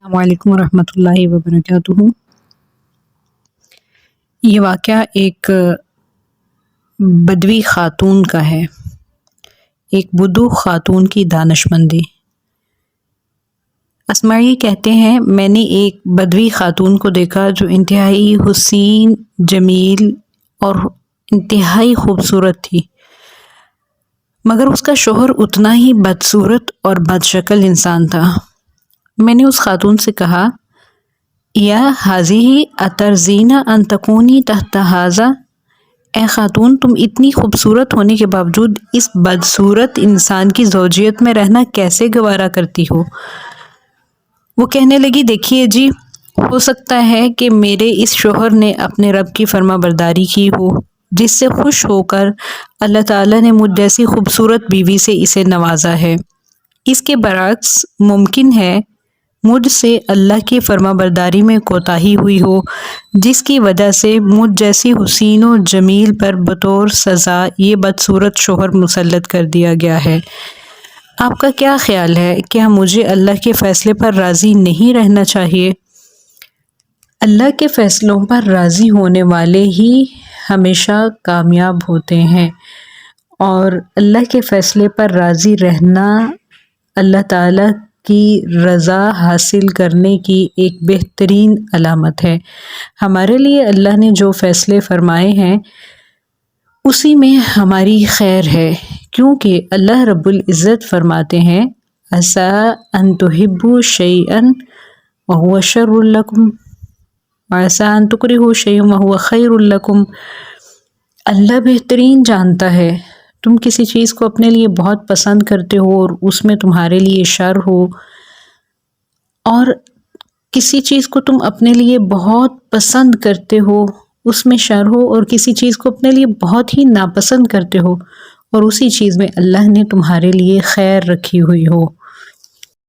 السلام علیکم ورحمۃ اللہ وبرکاتہ۔ یہ واقعہ ایک بدوی خاتون کا ہے، ایک بدو خاتون کی دانشمندی۔ اسماعی کہتے ہیں میں نے ایک بدوی خاتون کو دیکھا جو انتہائی حسین، جمیل اور انتہائی خوبصورت تھی، مگر اس کا شوہر اتنا ہی بدصورت اور بد شکل انسان تھا۔ میں نے اس خاتون سے کہا یا حاضی اترزین ان تکونی تحت ھذا، اے خاتون تم اتنی خوبصورت ہونے کے باوجود اس بدصورت انسان کی زوجیت میں رہنا کیسے گوارا کرتی ہو؟ وہ کہنے لگی دیکھیے جی، ہو سکتا ہے کہ میرے اس شوہر نے اپنے رب کی فرما برداری کی ہو، جس سے خوش ہو کر اللہ تعالیٰ نے مجھ جیسی خوبصورت بیوی سے اسے نوازا ہے۔ اس کے برعکس ممکن ہے مجھ سے اللہ کی فرما برداری میں کوتاہی ہوئی ہو، جس کی وجہ سے مجھ جیسی حسین و جمیل پر بطور سزا یہ بدصورت شوہر مسلط کر دیا گیا ہے۔ آپ کا کیا خیال ہے؟ کیا مجھے اللہ کے فیصلے پر راضی نہیں رہنا چاہیے؟ اللہ کے فیصلوں پر راضی ہونے والے ہی ہمیشہ کامیاب ہوتے ہیں، اور اللہ کے فیصلے پر راضی رہنا اللہ تعالیٰ کی رضا حاصل کرنے کی ایک بہترین علامت ہے۔ ہمارے لیے اللہ نے جو فیصلے فرمائے ہیں اسی میں ہماری خیر ہے، کیونکہ اللہ رب العزت فرماتے ہیں عَسَىٰ أَن تُحِبُّوا شَيْئًا وَهُوَ شَرٌّ لَكُمْ وَعَسَىٰ أَن تُكْرِهُوا شَيْئًا وَهُوَ خَيْرٌ لَكُمْ۔ اللہ بہترین جانتا ہے تم کسی چیز کو اپنے لیے بہت پسند کرتے ہو اور اس میں تمہارے لیے شر ہو، اور کسی چیز کو تم اپنے لیے بہت پسند کرتے ہو اس میں شر ہو، اور کسی چیز کو اپنے لیے بہت ہی ناپسند کرتے ہو اور اسی چیز میں اللہ نے تمہارے لیے خیر رکھی ہوئی ہو۔